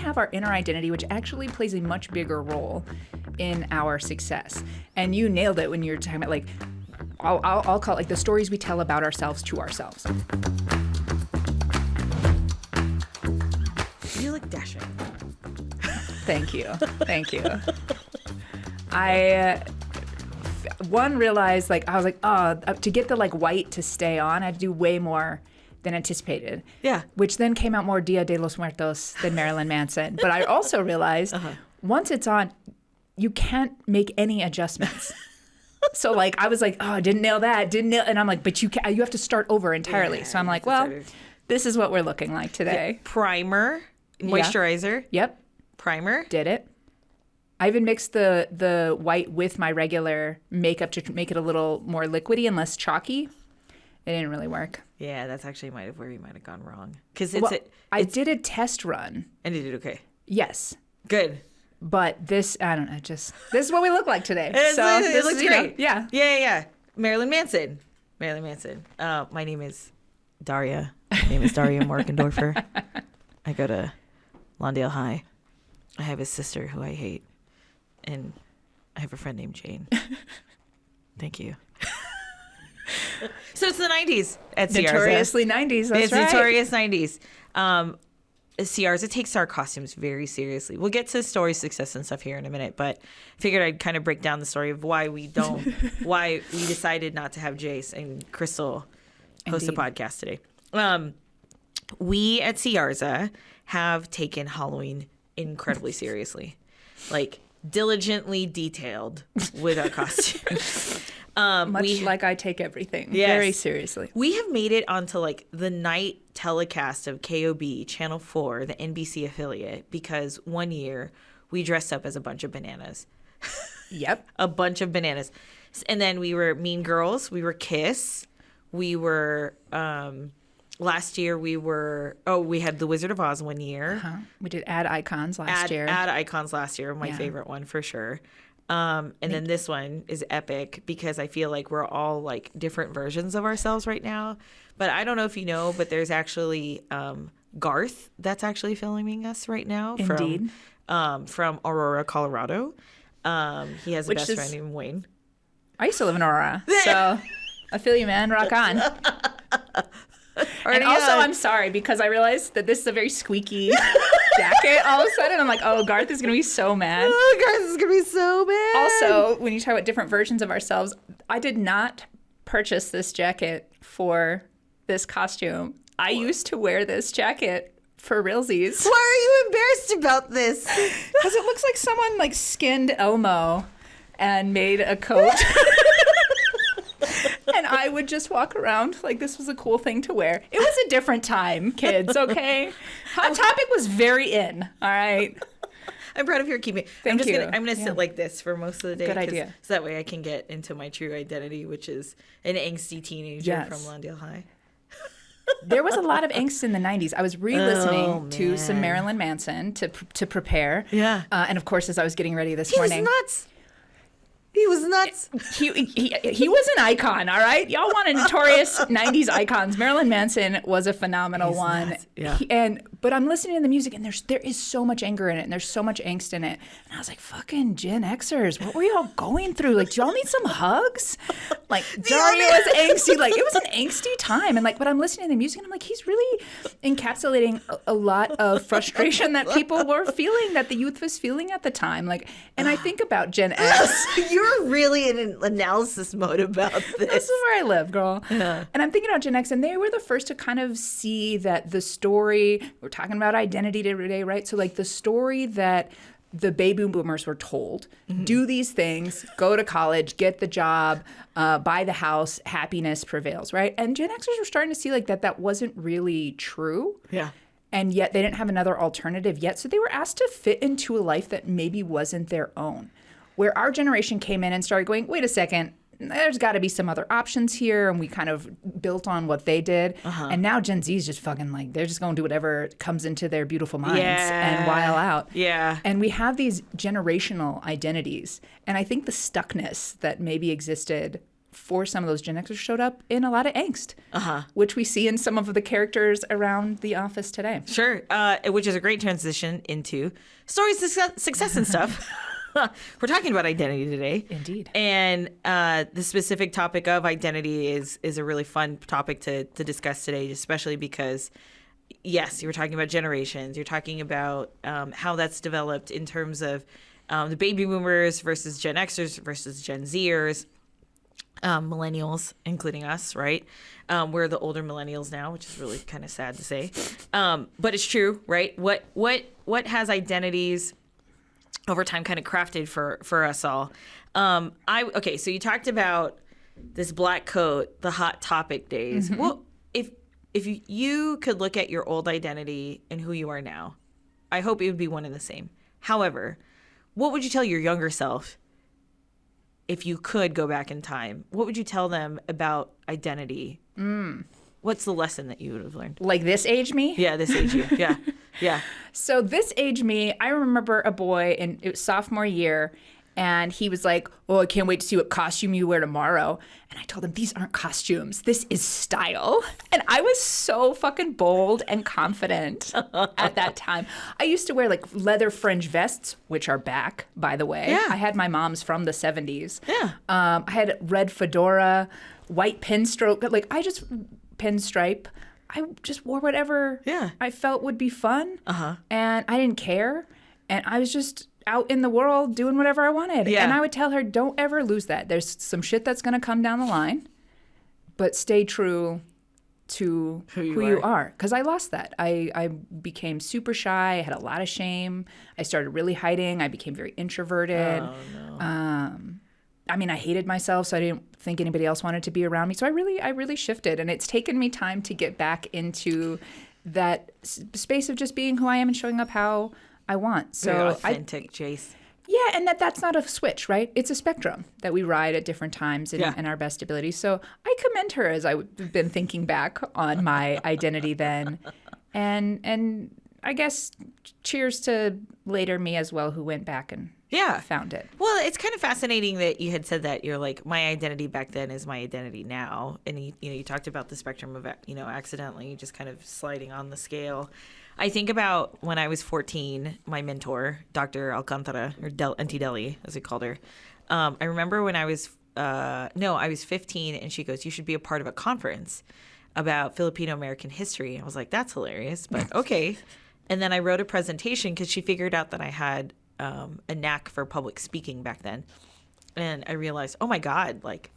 have our inner identity, which actually plays a much bigger role in our success. And you nailed it when you're talking about, like, I'll call it like the stories we tell about ourselves to ourselves. You look dashing. Thank you. Thank you. I realized, like, I was like, to get the like white to stay on, I had to do way more than anticipated. Yeah. Which then came out more Dia de los Muertos than Marilyn Manson. But I also realized once it's on, you can't make any adjustments. So like I was like, oh, didn't nail that, and I'm like, but you have to start over entirely. So I'm like, well, this is what we're looking like today. Primer, moisturizer. Yep. Primer. Did it. I even mixed the white with my regular makeup to make it a little more liquidy and less chalky. It didn't really work. Yeah, that's actually where you might have gone wrong. Because I did a test run. And you did okay. Yes. Good. But this, I don't know, this is what we look like today. This looks great. Yeah. Yeah. Marilyn Manson. My name is Daria. My name is Daria Morgendorfer. I go to Lawndale High. I have a sister who I hate. And I have a friend named Jane. Thank you. So it's the 90s at Siarza. Notoriously 90s, that's right. It's notorious 90s. Siarza takes our costumes very seriously. We'll get to story, success, and stuff here in a minute, but I figured I'd kind of break down the story of why we decided not to have Jace and Kristelle host a podcast today. We at Siarza have taken Halloween incredibly seriously, like diligently detailed with our costumes. Much like I take everything very seriously. We have made it onto like the night telecast of KOB, Channel 4, the NBC affiliate, because one year we dressed up as a bunch of bananas. Yep. A bunch of bananas. And then we were Mean Girls. We were Kiss. We were, last year we had The Wizard of Oz one year. We did Ad Icons last year. Ad Icons last year, my favorite one for sure. And then this one is epic because I feel like we're all like different versions of ourselves right now. But I don't know if you know, but there's actually Garth that's actually filming us right now. Indeed. From Aurora, Colorado. He has a best friend named Wayne. I used to live in Aurora, so I feel you, man. Rock on. And also, I'm sorry because I realized that this is a very squeaky jacket. All of a sudden, I'm like, oh, Garth is going to be so mad. Oh, Garth is going to be so mad. Also, when you talk about different versions of ourselves, I did not purchase this jacket for this costume. I used to wear this jacket for realsies. Why are you embarrassed about this? Because it looks like someone like skinned Elmo and made a coat. And I would just walk around like this was a cool thing to wear. It was a different time, kids, okay? Hot Topic was very in, all right? I'm proud of your keeping. Thank you. I'm gonna sit like this for most of the day. Good idea. So that way I can get into my true identity, which is an angsty teenager from Lawndale High. There was a lot of angst in the 90s. I was re-listening to some Marilyn Manson to prepare. Yeah. And of course, as I was getting ready this morning. He was nuts. He was nuts. He was an icon, all right? Y'all wanted notorious 90s icons. Marilyn Manson was a phenomenal one. Nuts. Yeah. But I'm listening to the music, and there is so much anger in it, and there's so much angst in it. And I was like, fucking Gen Xers, what were y'all going through? Like, do y'all need some hugs? Like, Daria was angsty. Like, it was an angsty time. And, like, but I'm listening to the music, and I'm like, he's really encapsulating a lot of frustration that people were feeling, that the youth was feeling at the time. Like, and I think about Gen X. You're really in an analysis mode about this. This is where I live, girl. Yeah. And I'm thinking about Gen X, and they were the first to kind of see that the story, we're talking about identity today, right? So like the story that the baby boomers were told, do these things, go to college, get the job, buy the house, happiness prevails, right? And Gen Xers were starting to see like that wasn't really true. Yeah. And yet they didn't have another alternative yet. So they were asked to fit into a life that maybe wasn't their own. Where our generation came in and started going, wait a second, there's got to be some other options here. And we kind of built on what they did. And now Gen Z is just fucking like, they're just going to do whatever comes into their beautiful minds and while out. Yeah. And we have these generational identities. And I think the stuckness that maybe existed for some of those Gen Xers showed up in a lot of angst, which we see in some of the characters around the office today. Sure, which is a great transition into stories, success and stuff. We're talking about identity today. Indeed. And the specific topic of identity is a really fun topic to discuss today, especially because, yes, you were talking about generations. You're talking about how that's developed in terms of the baby boomers versus Gen Xers versus Gen Zers. Millennials, including us, right? We're the older millennials now, which is really kind of sad to say, but it's true, right? What has identities over time kind of crafted for us all? Okay, so you talked about this black coat, the hot topic days. Well, if you could look at your old identity and who you are now, I hope it would be one and the same. However, what would you tell your younger self? If you could go back in time, what would you tell them about identity? What's the lesson that you would have learned? Like this age me? Yeah, this age you. Yeah, yeah. So this age me, I remember a boy in it was sophomore year, and he was like, "Oh, I can't wait to see what costume you wear tomorrow." And I told him, "These aren't costumes. This is style." And I was so fucking bold and confident at that time. I used to wear like leather fringe vests, which are back, by the way. Yeah. I had my mom's from the 70s. Yeah. I had red fedora, white pinstripe, like pinstripe. I just wore whatever I felt would be fun. And I didn't care. And I was just out in the world doing whatever I wanted. Yeah. And I would tell her, don't ever lose that. There's some shit that's going to come down the line, but stay true to who you are. Because I lost that. I became super shy. I had a lot of shame. I started really hiding. I became very introverted. Oh, no. I mean, I hated myself, so I didn't think anybody else wanted to be around me. So I really shifted. And it's taken me time to get back into that space of just being who I am and showing up how I want. So very authentic, Jace. Yeah, and that's not a switch, right? It's a spectrum that we ride at different times in our best abilities. So I commend her as I've been thinking back on my identity then. And I guess cheers to later me as well, who went back and found it. Well, it's kind of fascinating that you had said that. You're like, my identity back then is my identity now. And you talked about the spectrum of, accidentally just kind of sliding on the scale. I think about when I was 14, my mentor, Dr. Alcantara, or Auntie Deli, as we called her. I remember when I was 15, and she goes, "You should be a part of a conference about Filipino-American history." I was like, that's hilarious, but okay. And then I wrote a presentation because she figured out that I had a knack for public speaking back then. And I realized, oh my God, like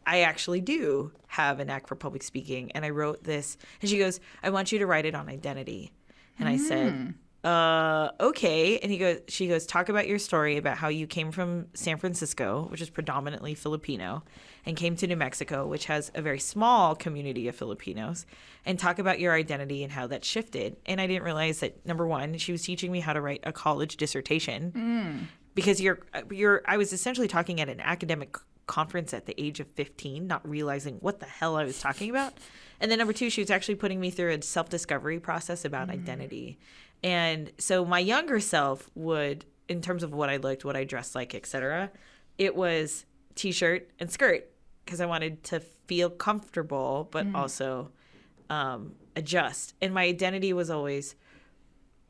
I actually do have a knack for public speaking. And I wrote this, and she goes, "I want you to write it on identity." And I said, okay. And she goes, "Talk about your story about how you came from San Francisco, which is predominantly Filipino, and came to New Mexico, which has a very small community of Filipinos, and talk about your identity and how that shifted." And I didn't realize that, number one, she was teaching me how to write a college dissertation because I was essentially talking at an academic conference at the age of 15, not realizing what the hell I was talking about. And then number two, she was actually putting me through a self-discovery process about identity. And so my younger self would, in terms of what I looked, what I dressed like, etc., it was t-shirt and skirt because I wanted to feel comfortable, but also adjust. And my identity was always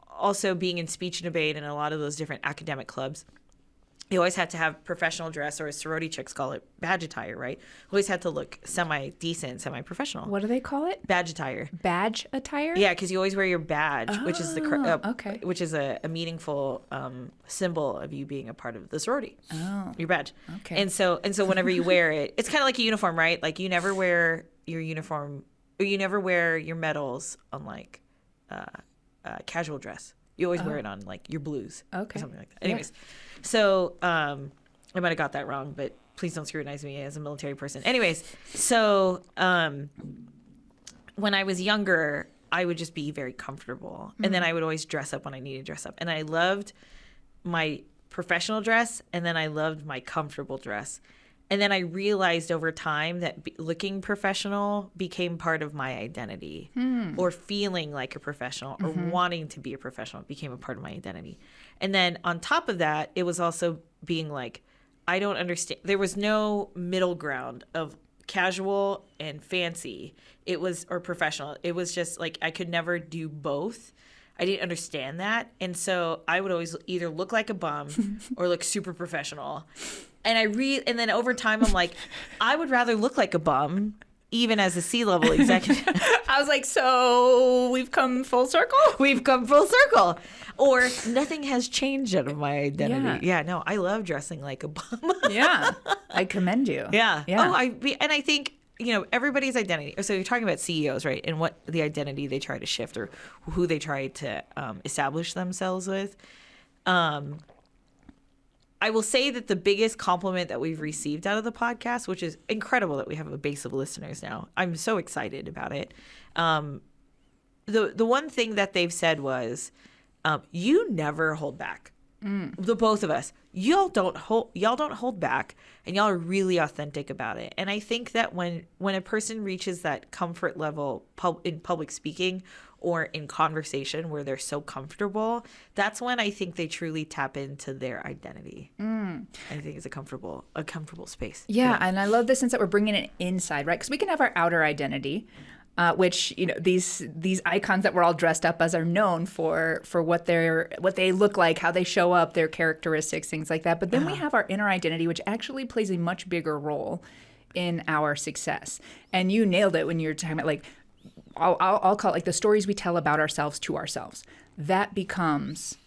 also being in speech and debate and a lot of those different academic clubs. You always had to have professional dress, or as sorority chicks call it, badge attire, right? Always had to look semi-decent, semi-professional. What do they call it? Badge attire. Badge attire? Yeah, because you always wear your badge, which is which is a meaningful symbol of you being a part of the sorority. Oh, your badge. Okay. And so whenever you wear it, it's kind of like a uniform, right? Like you never wear your uniform, or you never wear your medals on like casual dress. You always wear it on like your blues, or something like that. Anyways, so I might have got that wrong, but please don't scrutinize me as a military person. Anyways, so when I was younger, I would just be very comfortable, and then I would always dress up when I needed to dress up, and I loved my professional dress, and then I loved my comfortable dress. And then I realized over time that looking professional became part of my identity, or feeling like a professional, or wanting to be a professional became a part of my identity. And then on top of that, it was also being like, I don't understand. There was no middle ground of casual and fancy. It was, or professional. It was just like I could never do both. I didn't understand that. And so I would always either look like a bum or look super professional. And and then over time I'm like, I would rather look like a bum even as a C-level executive. I was like, so we've come full circle? We've come full circle. Or nothing has changed out of my identity. Yeah, no, I love dressing like a bum. Yeah. I commend you. Yeah. Yeah. Oh, and I think, everybody's identity. So you're talking about CEOs, right? And what the identity they try to shift or who they try to establish themselves with. I will say that the biggest compliment that we've received out of the podcast, which is incredible that we have a base of listeners now. I'm so excited about it. The one thing that they've said was, you never hold back. The both of us. Y'all don't hold back, and y'all are really authentic about it. And I think that when a person reaches that comfort level in public speaking or in conversation where they're so comfortable, that's when I think they truly tap into their identity. I think it's a comfortable space. Yeah, and I love the sense that we're bringing it inside, right? Because we can have our outer identity, which these icons that we're all dressed up as are known for what they look like, how they show up, their characteristics, things like that. But then we have our inner identity, which actually plays a much bigger role in our success. And you nailed it when you were talking about like, I'll call it like the stories we tell about ourselves to ourselves. That becomes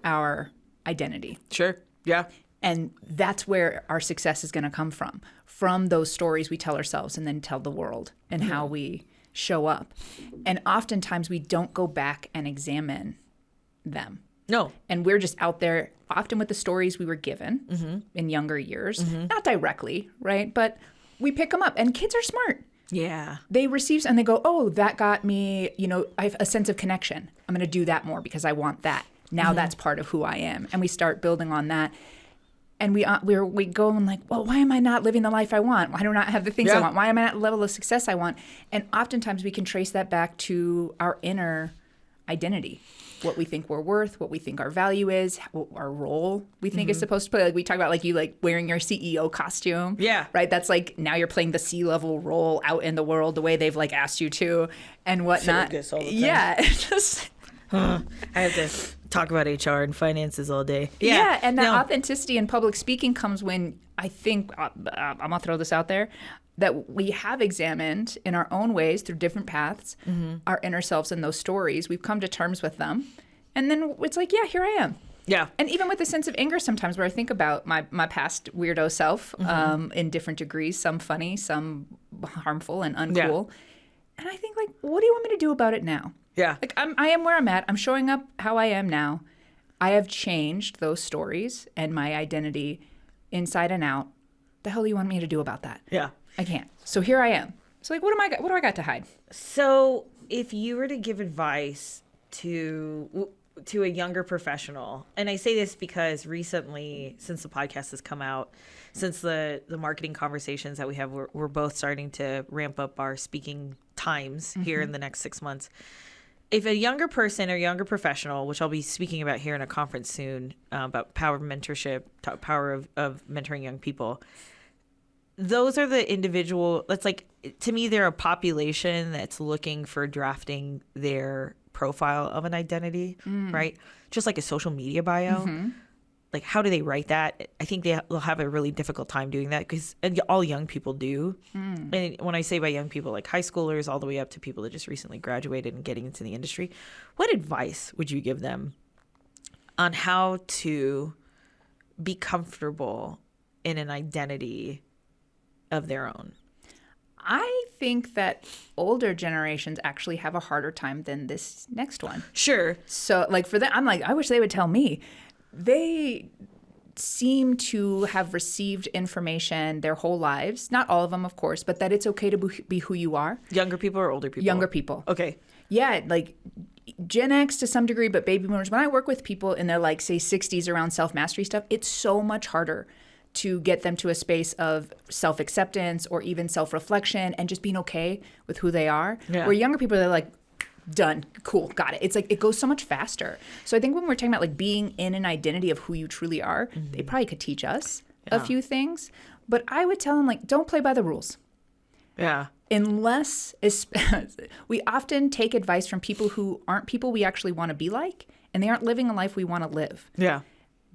our identity. Sure. Yeah. And that's where our success is going to come from those stories we tell ourselves and then tell the world and how we show up. And oftentimes we don't go back and examine them. No. And we're just out there often with the stories we were given in younger years, not directly, right? But we pick them up, and kids are smart. Yeah. They receive and they go, oh, that got me, I have a sense of connection. I'm going to do that more because I want that. Now that's part of who I am. And we start building on that. And we go and like, well, why am I not living the life I want? Why do I not have the things I want? Why am I not at the level of success I want? And oftentimes we can trace that back to our inner identity, what we think we're worth, what we think our value is, what our role we think is supposed to play. Like we talk about like you like wearing your CEO costume. Yeah. Right? That's like now you're playing the C-level role out in the world the way they've like asked you to and whatnot. Yeah. I have to talk about HR and finances all day. Yeah, and that authenticity in public speaking comes when I think, I'm going to throw this out there, that we have examined in our own ways through different paths our inner selves and those stories. We've come to terms with them. And then it's like, yeah, here I am. Yeah. And even with a sense of anger sometimes where I think about my past weirdo self in different degrees, some funny, some harmful and uncool. Yeah. And I think like, what do you want me to do about it now? Yeah. Like I am where I'm at. I'm showing up how I am now. I have changed those stories and my identity inside and out. The hell do you want me to do about that? Yeah. I can't. So here I am. So like, what do I got to hide? So if you were to give advice to a younger professional, and I say this because recently, since the podcast has come out, since the marketing conversations that we have, we're both starting to ramp up our speaking times here in the next 6 months. If a younger person or younger professional, which I'll be speaking about here in a conference soon about power of mentorship, power of mentoring young people, those are the individual, that's like, to me, they're a population that's looking for drafting their profile of an identity, right? Just like a social media bio. Like, how do they write that? I think they'll have a really difficult time doing that because all young people do. And when I say by young people, like high schoolers all the way up to people that just recently graduated and getting into the industry, what advice would you give them on how to be comfortable in an identity of their own? I think that older generations actually have a harder time than this next one. Sure. So like for them, I'm like, I wish they would tell me. They seem to have received information their whole lives. Not all of them, of course, but that it's okay to be who you are. Younger people or older people? Younger people. Okay. Yeah, like Gen X to some degree, but baby boomers. When I work with people in their like, say, 60s around self-mastery stuff, it's so much harder to get them to a space of self-acceptance or even self-reflection and just being okay with who they are. Yeah. Where younger people, they're like, done, cool, got it. It's like it goes so much faster. So I think when we're talking about like being in an identity of who you truly are, they probably could teach us a few things, but I would tell him, like, don't play by the rules. Yeah. Unless we often take advice from people who aren't people we actually want to be like, and they aren't living a life we want to live. Yeah.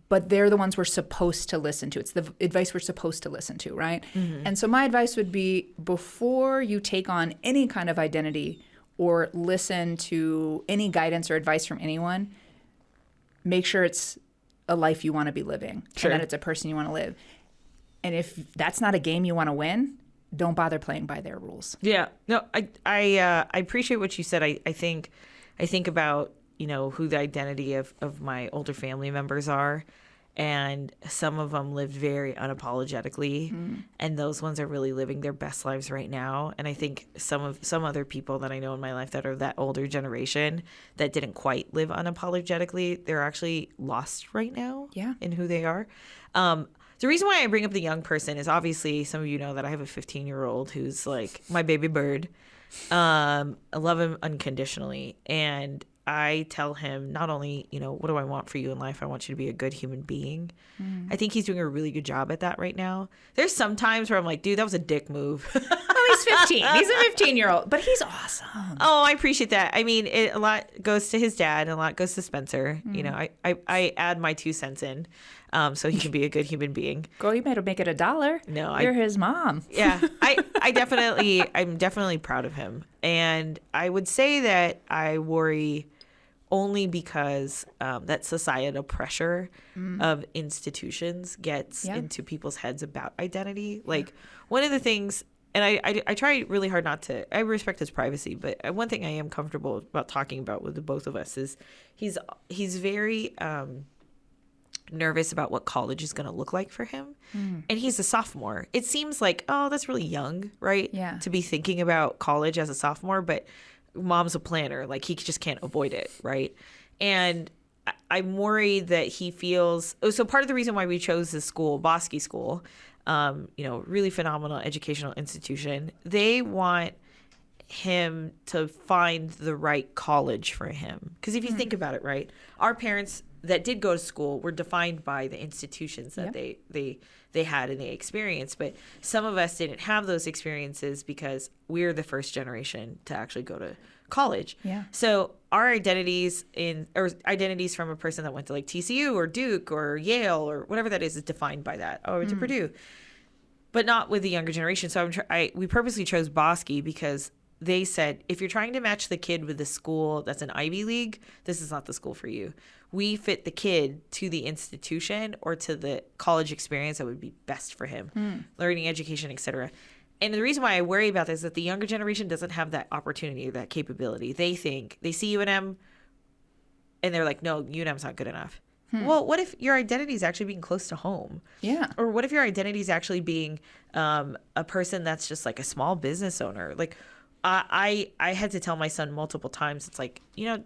But they're the ones we're supposed to listen to. It's the advice we're supposed to listen to, right? And so my advice would be, before you take on any kind of identity or listen to any guidance or advice from anyone, make sure it's a life you want to be living, and that it's a person you want to live. And if that's not a game you want to win, don't bother playing by their rules. Yeah. No, I appreciate what you said. I think about, you know, who the identity of my older family members are. And some of them lived very unapologetically, and those ones are really living their best lives right now. And I think some other people that I know in my life that are that older generation that didn't quite live unapologetically, they're actually lost right now in who they are. The reason why I bring up the young person is, obviously some of you know that I have a 15-year-old who's like my baby bird. I love him unconditionally, and I tell him not only, you know, what do I want for you in life? I want you to be a good human being. I think he's doing a really good job at that right now. There's some times where I'm like, dude, that was a dick move. Oh, he's 15. He's a 15-year-old, but he's awesome. Oh, I appreciate that. I mean, a lot goes to his dad and a lot goes to Spencer. You know, I add my 2 cents in so he can be a good human being. Girl, you better make it $1. No, you're his mom. Yeah, I'm definitely proud of him. And I would say that I worry only because that societal pressure of institutions gets into people's heads about identity. Like, one of the things, and I try really hard not to, I respect his privacy, but one thing I am comfortable about talking about with the both of us is he's very nervous about what college is going to look like for him. And he's a sophomore. It seems like, oh, that's really young, right? Yeah. To be thinking about college as a sophomore, but mom's a planner. Like, he just can't avoid it, right? And I'm worried that he feels... So part of the reason why we chose this school, Bosky School, you know, really phenomenal educational institution, they want him to find the right college for him. Because if you think about it, right, our parents that did go to school were defined by the institutions that they had and they experienced. But some of us didn't have those experiences because we're the first generation to actually go to college. Yeah. So our identities identities from a person that went to like TCU or Duke or Yale or whatever that is defined by that. Oh, I went to Purdue. But not with the younger generation. So we purposely chose Bosky because they said, if you're trying to match the kid with a school that's an Ivy League, this is not the school for you. We fit the kid to the institution or to the college experience that would be best for him, learning, education, etc. And the reason why I worry about this is that the younger generation doesn't have that opportunity, that capability. They see UNM and they're like, no, UNM's not good enough. Well, what if your identity is actually being close to home? Yeah. Or what if your identity is actually being a person that's just like a small business owner? Like, I had to tell my son multiple times, it's like, you know,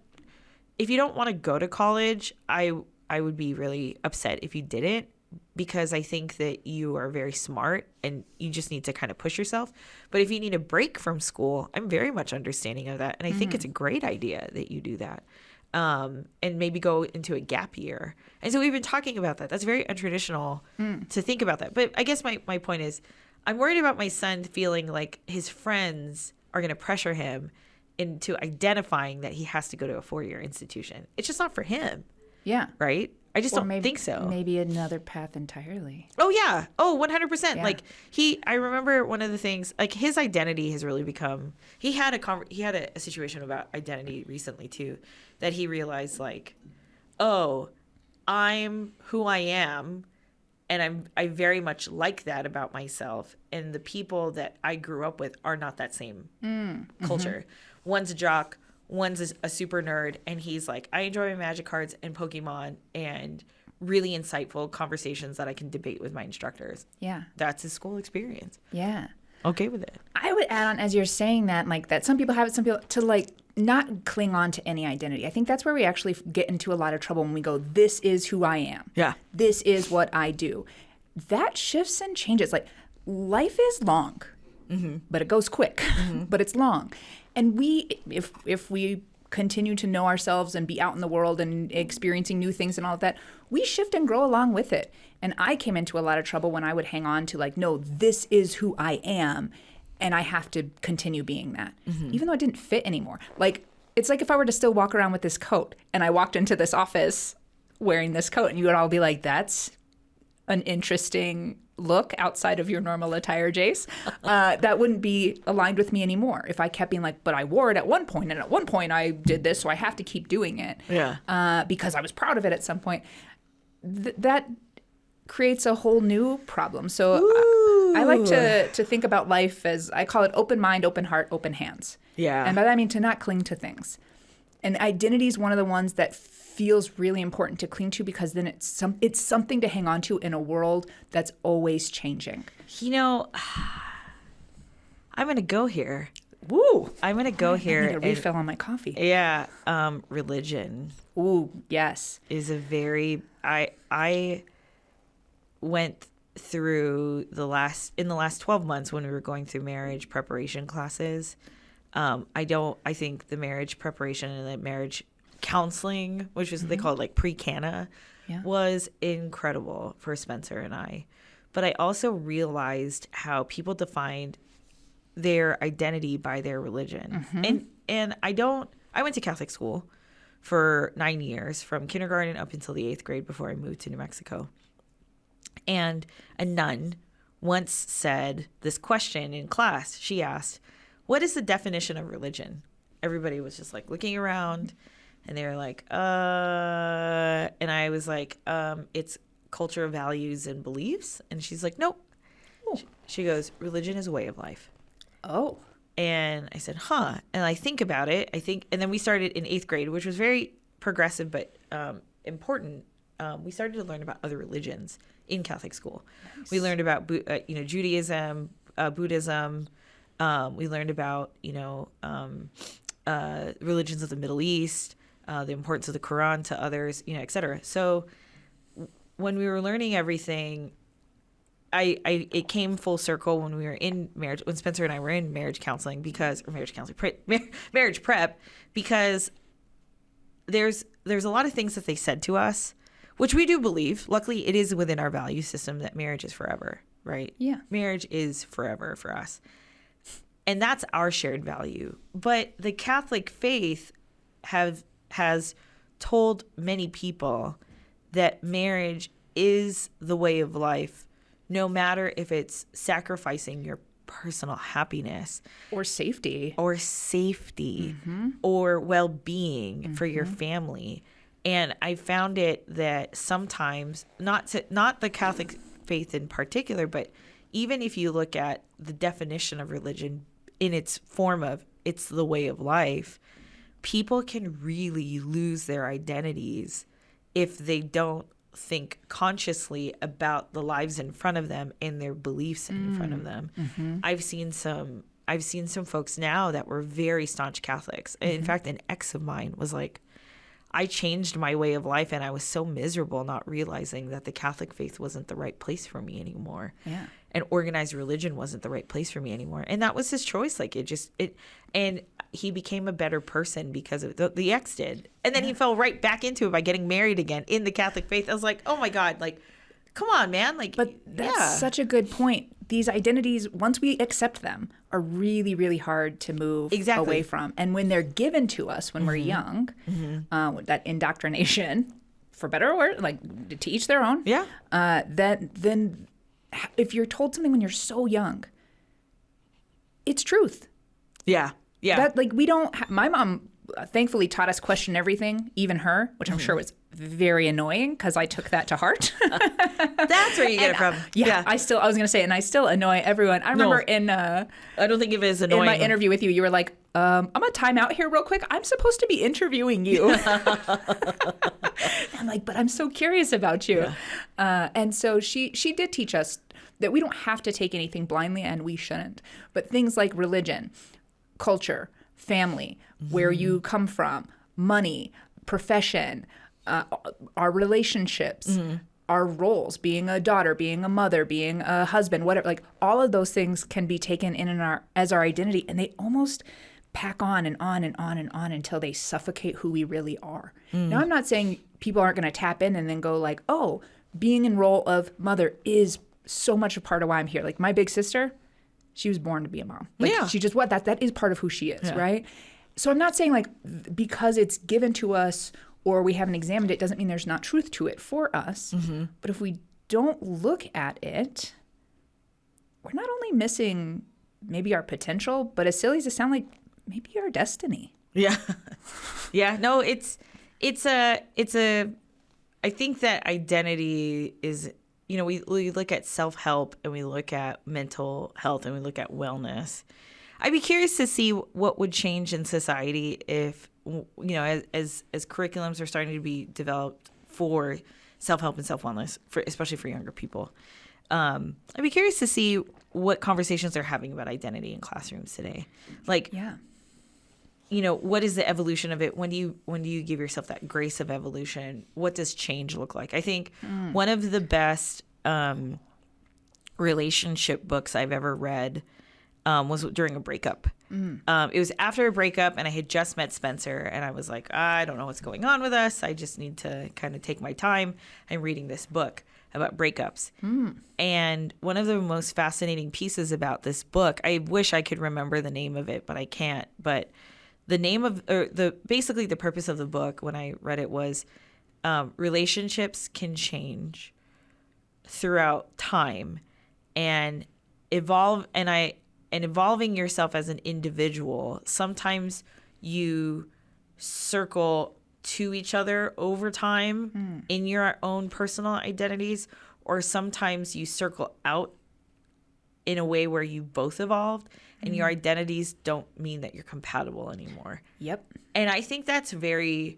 if you don't want to go to college, I would be really upset if you didn't, because I think that you are very smart and you just need to kind of push yourself. But if you need a break from school, I'm very much understanding of that. And I think it's a great idea that you do that. And maybe go into a gap year. And so we've been talking about that. That's very untraditional to think about that. But I guess my point is, I'm worried about my son feeling like his friends are going to pressure him into identifying that he has to go to a 4-year institution. It's just not for him. Yeah. Right? I just don't think so. Maybe another path entirely. Oh, yeah. Oh, 100%. Yeah. Like, I remember one of the things, like, his identity has really become, he had a situation about identity recently, too, that he realized, like, oh, I'm who I am, and I very much like that about myself, and the people that I grew up with are not that same culture. One's a jock, one's a super nerd, and he's like, I enjoy my Magic cards and Pokemon and really insightful conversations that I can debate with my instructors. Yeah. That's his school experience. Yeah. Okay with it. I would add on, as you're saying that, like, that some people have it, some people, to, like, not cling on to any identity. I think that's where we actually get into a lot of trouble when we go, this is who I am. Yeah. This is what I do. That shifts and changes. Like, life is long, but it goes quick, but it's long. And if we continue to know ourselves and be out in the world and experiencing new things and all of that, we shift and grow along with it. And I came into a lot of trouble when I would hang on to like, no, this is who I am, and I have to continue being that, even though it didn't fit anymore. Like, it's like if I were to still walk around with this coat and I walked into this office wearing this coat, and you would all be like, that's an interesting look outside of your normal attire, Jace. That wouldn't be aligned with me anymore if I kept being like, but I wore it at one point, and at one point I did this, so I have to keep doing it because I was proud of it at some point. That creates a whole new problem. So I like to think about life as, I call it open mind, open heart, open hands. Yeah. And by that I mean to not cling to things. And identity is one of the ones that feels really important to cling to, because then it's something to hang on to in a world that's always changing. You know, I'm going to go here. Woo! I'm going to go here. I need a refill on my coffee. Yeah. Religion. Ooh, yes. Is a very, I went through in the last 12 months when we were going through marriage preparation classes. I think the marriage preparation and the marriage counseling, which is they call it like pre-canna, was incredible for Spencer and I. But I also realized how people defined their identity by their religion. And I went to Catholic school for 9 years, from kindergarten up until the 8th grade before I moved to New Mexico. And a nun once said this question in class. She asked, "What is the definition of religion?" Everybody was just like looking around, and they were like, and I was like, it's culture, values, and beliefs. And she's like, nope. Ooh. She goes, religion is a way of life. Oh. And I said, huh. And I think about it. And then we started in 8th grade, which was very progressive but important. We started to learn about other religions in Catholic school. Nice. We learned about Judaism, Buddhism. We learned about religions of the Middle East, the importance of the Quran to others, et cetera. So when we were learning everything, it came full circle when we were in marriage, when Spencer and I were in marriage prep, because there's a lot of things that they said to us, which we do believe. Luckily, it is within our value system that marriage is forever, right? Yeah. Marriage is forever for us. And that's our shared value. But the Catholic faith has told many people that marriage is the way of life, no matter if it's sacrificing your personal happiness or safety or well-being for your family. And I found it that sometimes, not the Catholic faith in particular, but even if you look at the definition of religion in its form of it's the way of life, people can really lose their identities if they don't think consciously about the lives in front of them and their beliefs in front of them. I've seen some folks now that were very staunch Catholics. In fact, an ex of mine was like, I changed my way of life and I was so miserable not realizing that the Catholic faith wasn't the right place for me anymore. Yeah. And organized religion wasn't the right place for me anymore. And that was his choice. Like and he became a better person because of the ex did. And then he fell right back into it by getting married again in the Catholic faith. I was like, oh my God, like, come on, man. Like, but that's such a good point. These identities, once we accept them, are really, really hard to move away from. And when they're given to us when we're young, that indoctrination, for better or worse, like to each their own. Yeah. Then if you're told something when you're so young, it's truth. Yeah. Yeah. That like we don't. My mom thankfully taught us question everything, even her, which I'm sure was very annoying because I took that to heart. That's where you get it from. I was going to say, and I still annoy everyone. I remember I don't think of it as annoying. In my interview with you, you were like, I'm going to time out here real quick. I'm supposed to be interviewing you. I'm like, but I'm so curious about you. Yeah. And so she did teach us that we don't have to take anything blindly, and we shouldn't. But things like religion, culture, family, where you come from, money, profession, our relationships, our roles, being a daughter, being a mother, being a husband, whatever, like all of those things can be taken in as our identity, and they almost pack on and on and on and on until they suffocate who we really are. Now, I'm not saying people aren't going to tap in and then go like, oh, being in role of mother is so much a part of why I'm here. Like my big sister, she was born to be a mom. Like she just, that is part of who she is, right? So I'm not saying like because it's given to us or we haven't examined it doesn't mean there's not truth to it for us. But if we don't look at it, we're not only missing maybe our potential, but as silly as it sounds, like maybe our destiny. Yeah. Yeah. No, it's a, I think that identity is, you know, we look at self-help and we look at mental health and we look at wellness. I'd be curious to see what would change in society if, you know, as curriculums are starting to be developed for self-help and self-wellness, especially for younger people. I'd be curious to see what conversations they're having about identity in classrooms today. Like, you know, what is the evolution of it? When do you give yourself that grace of evolution? What does change look like? I think one of the best relationship books I've ever read was during a breakup. It was after a breakup, and I had just met Spencer, and I was like, I don't know what's going on with us. I just need to kind of take my time. I'm reading this book about breakups. And one of the most fascinating pieces about this book, I wish I could remember the name of it, but I can't. But the name of, or basically the purpose of the book when I read it was relationships can change throughout time and evolve. And evolving yourself as an individual, sometimes you circle to each other over time in your own personal identities, or sometimes you circle out in a way where you both evolved and your identities don't mean that you're compatible anymore. Yep. And I think that's very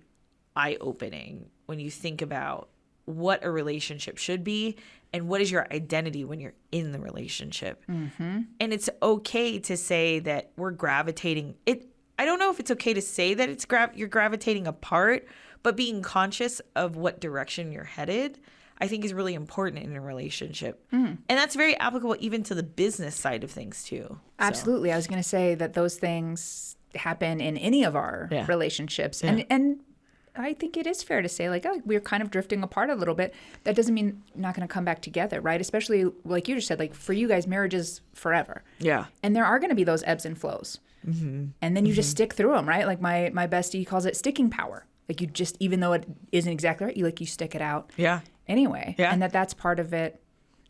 eye-opening when you think about what a relationship should be and what is your identity when you're in the relationship. And it's okay to say that we're gravitating it. I don't know if it's okay to say that it's you're gravitating apart, but being conscious of what direction you're headed, I think is really important in a relationship. And that's very applicable even to the business side of things too. Absolutely. I was going to say that those things happen in any of our relationships. And I think it is fair to say like, oh, we're kind of drifting apart a little bit. That doesn't mean you're not going to come back together, right? Especially like you just said, like for you guys, marriage is forever. Yeah. And there are going to be those ebbs and flows. And then you just stick through them, right? Like my bestie calls it sticking power. Like you just, even though it isn't exactly right, you stick it out. Yeah. Anyway. Yeah. And that's part of it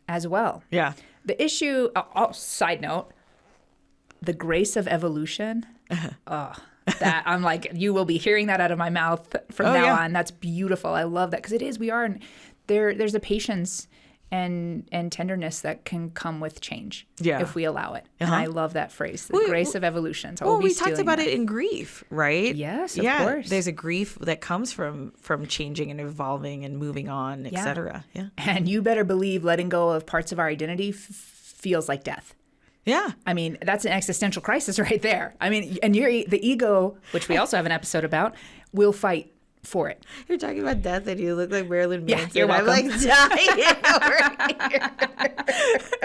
as well. Yeah. The issue, side note, the grace of evolution. That I'm like, you will be hearing that out of my mouth from now on. That's beautiful. I love that because it is. We are, and there's a patience and tenderness that can come with change if we allow it. And I love that phrase, the grace of evolution. So we talked about it in grief, right? Yes, of course. There's a grief that comes from changing and evolving and moving on, etc. Yeah. And you better believe letting go of parts of our identity feels like death. Yeah. I mean, that's an existential crisis right there. I mean, and the ego, which we also have an episode about, will fight for it. You're talking about death and you look like Marilyn Manson. You're welcome. I'm like dying over here.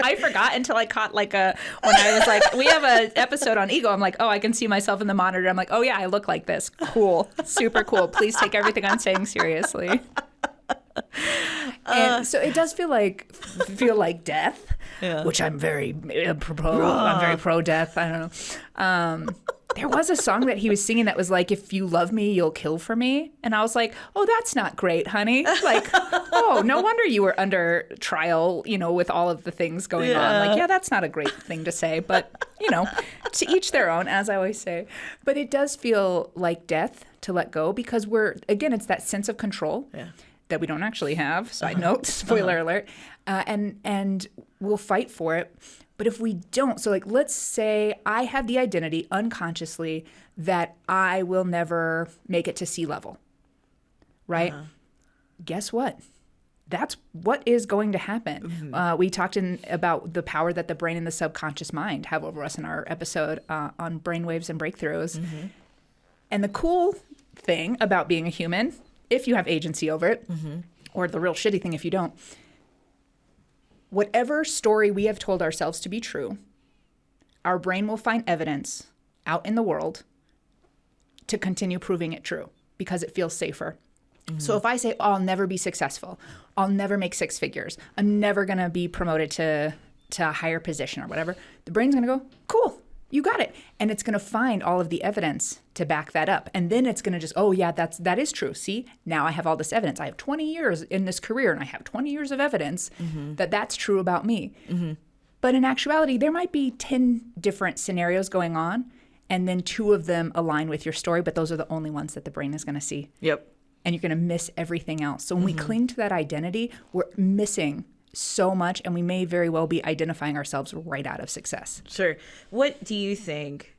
I forgot until I caught when I was like, we have an episode on ego. I'm like, oh, I can see myself in the monitor. I'm like, oh yeah, I look like this. Cool. Super cool. Please take everything I'm saying seriously. And so it does feel like death, which I'm very pro death. I don't know. There was a song that he was singing that was like, if you love me, you'll kill for me. And I was like, oh, that's not great, honey. Like, oh, no wonder you were under trial, with all of the things going on. Like, that's not a great thing to say. But, to each their own, as I always say. But it does feel like death to let go because it's that sense of control. Yeah. That we don't actually have, side note, spoiler alert, and we'll fight for it. But if we don't, so like let's say I have the identity unconsciously that I will never make it to sea level, right? Guess what? That's what is going to happen. We talked about the power that the brain and the subconscious mind have over us in our episode on brainwaves and breakthroughs. And the cool thing about being a human, if you have agency over it, or the real shitty thing if you don't, whatever story we have told ourselves to be true, our brain will find evidence out in the world to continue proving it true because it feels safer. So if I say, oh, I'll never be successful, I'll never make six figures, I'm never going to be promoted to a higher position or whatever, the brain's going to go, cool, you got it. And it's going to find all of the evidence to back that up. And then it's going to just, oh, yeah, that is true. See, now I have all this evidence. I have 20 years in this career and I have 20 years of evidence that that's true about me. But in actuality, there might be 10 different scenarios going on, and then 2 of them align with your story, but those are the only ones that the brain is going to see. Yep. And you're going to miss everything else. So when we cling to that identity, we're missing so much, and we may very well be identifying ourselves right out of success. Sure. What do you think,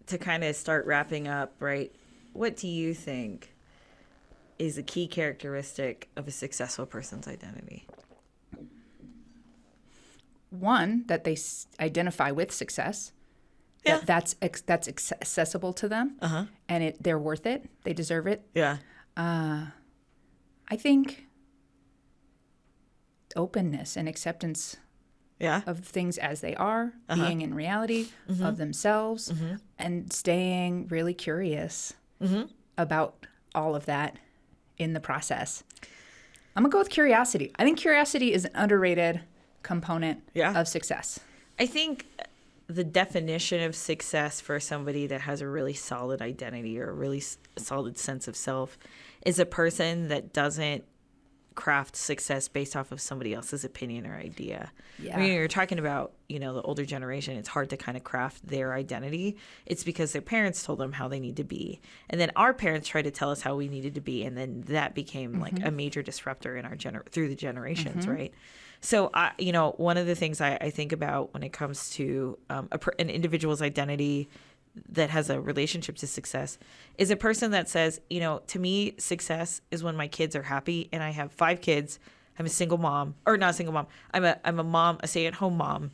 to kind of start wrapping up, right? What do you think is a key characteristic of a successful person's identity? One, that they identify with success. Yeah. That's accessible to them, and they're worth it. They deserve it. Yeah. I think openness and acceptance of things as they are, being in reality of themselves, and staying really curious about all of that in the process. I'm going to go with curiosity. I think curiosity is an underrated component of success. I think the definition of success for somebody that has a really solid identity or a really solid sense of self is a person that doesn't craft success based off of somebody else's opinion or idea. Yeah. I mean, you're talking about, the older generation, it's hard to kind of craft their identity. It's because their parents told them how they need to be. And then our parents tried to tell us how we needed to be. And then that became like a major disruptor in our through the generations, right? So, one of the things I think about when it comes to an individual's identity that has a relationship to success is a person that says, to me, success is when my kids are happy, and I have 5 kids. I'm a single mom, or not a single mom. I'm a mom, a stay-at-home mom,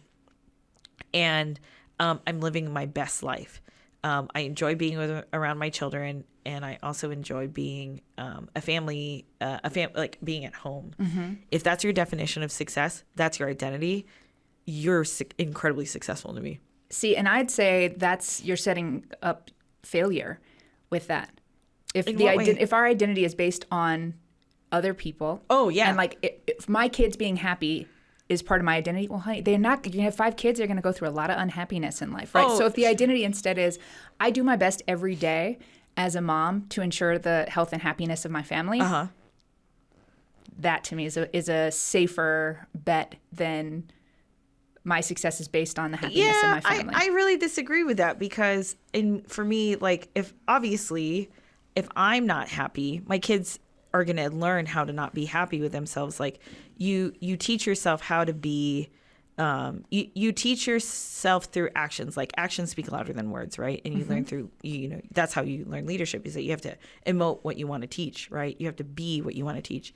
and I'm living my best life. I enjoy being around my children, and I also enjoy being a family, like being at home. If that's your definition of success, that's your identity, you're incredibly successful to me. See, and I'd say you're setting up failure with that. If our identity is based on other people. Oh, yeah. And like if my kids being happy is part of my identity, well, honey, they're not. You have 5 kids, they're going to go through a lot of unhappiness in life, right? So if the identity instead is, I do my best every day as a mom to ensure the health and happiness of my family, that to me is a safer bet than my success is based on the happiness of my family. I really disagree with that because for me, like if I'm not happy, my kids are going to learn how to not be happy with themselves. Like you teach yourself how to be, you teach yourself through actions. Like actions speak louder than words, right? And you learn through, that's how you learn leadership, is that you have to emote what you want to teach, right? You have to be what you want to teach.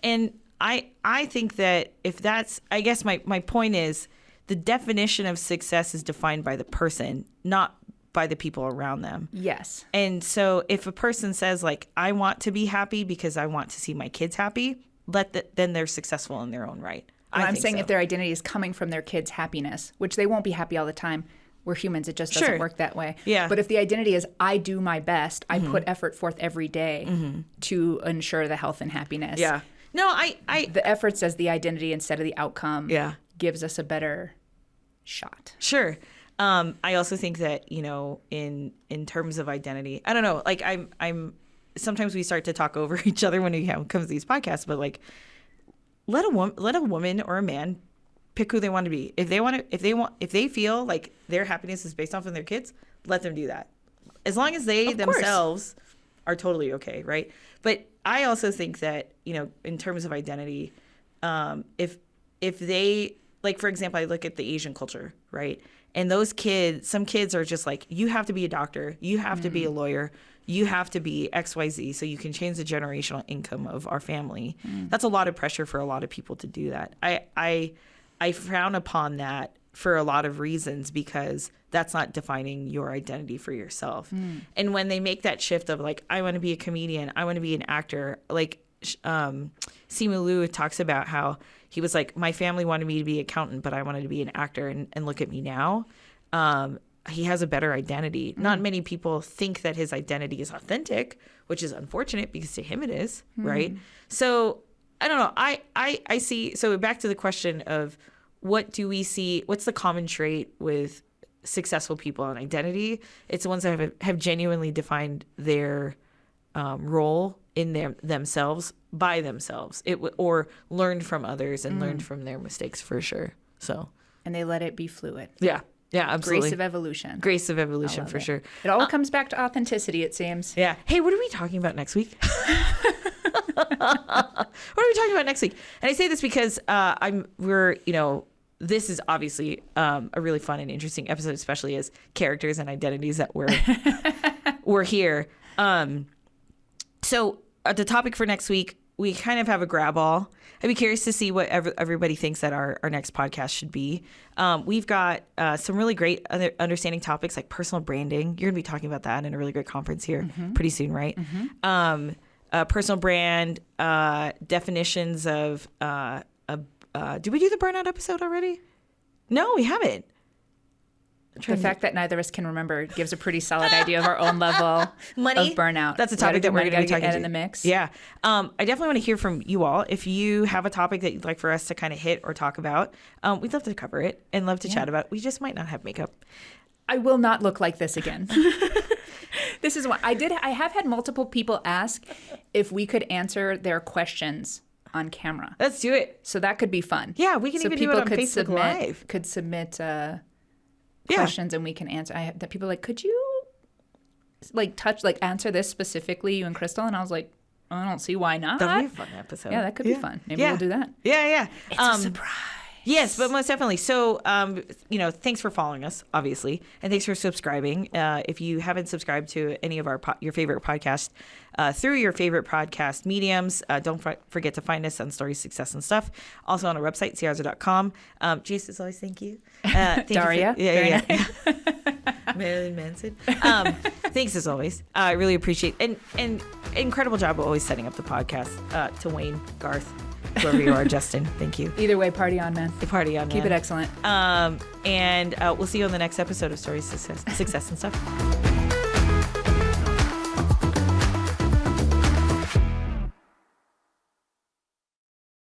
And I think that if that's, I guess my point is, the definition of success is defined by the person, not by the people around them. Yes. And so if a person says, like, I want to be happy because I want to see my kids happy, then they're successful in their own right. I'm saying if their identity is coming from their kids' happiness, which they won't be happy all the time. We're humans. It just doesn't work that way. Yeah. But if the identity is, I do my best, I put effort forth every day to ensure the health and happiness. Yeah. No, the effort says the identity instead of the outcome. Yeah. Gives us a better shot. Sure. I also think that, in terms of identity, I don't know, like I'm sometimes we start to talk over each other when it comes to these podcasts, but like let a woman or a man pick who they want to be. If they feel like their happiness is based off of their kids, let them do that. As long as they themselves are totally okay, right? But I also think that, in terms of identity, if they, like, for example, I look at the Asian culture, right? And some kids are just like, you have to be a doctor, you have to be a lawyer, you have to be XYZ so you can change the generational income of our family. That's a lot of pressure for a lot of people to do that. I frown upon that for a lot of reasons because that's not defining your identity for yourself. And when they make that shift of like, I want to be a comedian, I want to be an actor, like Simu Liu talks about how he was like, my family wanted me to be an accountant, but I wanted to be an actor, and look at me now. he has a better identity. Not many people think that his identity is authentic, which is unfortunate because to him it is, right? So I don't know. I see. So back to the question of what do we see? What's the common trait with successful people on identity? It's the ones that have genuinely defined their role in themselves by themselves, or learned from others and learned from their mistakes for sure. So and they let it be fluid. Yeah, absolutely. Grace of evolution. Grace of evolution for sure. It all comes back to authenticity, it seems. Yeah. Hey, what are we talking about next week? What are we talking about next week? And I say this because this is obviously a really fun and interesting episode, especially as characters and identities that we're here. So the topic for next week, we kind of have a grab all. I'd be curious to see what everybody thinks that our next podcast should be. We've got some really great understanding topics like personal branding. You're going to be talking about that in a really great conference here pretty soon, right? Personal brand, definitions of did we do the burnout episode already? No, we haven't. The fact that neither of us can remember gives a pretty solid idea of our own level of burnout. That's a topic that we're going to be talking about in the mix. Yeah. I definitely want to hear from you all. If you have a topic that you'd like for us to kind of hit or talk about, we'd love to cover it and love to chat about it. We just might not have makeup. I will not look like this again. This is what I did. I have had multiple people ask if we could answer their questions on camera. Let's do it. So that could be fun. Yeah, we can even do it on Facebook Live. Could submit questions and we can answer. That people are like, could you answer this specifically, you and Kristelle? And I was like, I don't see why not. That'd be a fun episode. Yeah, that could be fun. Maybe we'll do that. Yeah. It's a surprise. Yes, but most definitely. So, thanks for following us, obviously, and thanks for subscribing. If you haven't subscribed to any of your favorite podcasts through your favorite podcast mediums, don't forget to find us on Stories, Success, and Stuff. Also on our website, Siarza.com. Jace, as always, thank you. Daria. Yeah. Marilyn Manson. Thanks as always. I really appreciate and incredible job of always setting up the podcast. To Wayne, Garth, whoever you are, Justin, thank you. Either way, party on, man. Party on, man. Keep it excellent. And we'll see you on the next episode of Stories, Success, and Stuff.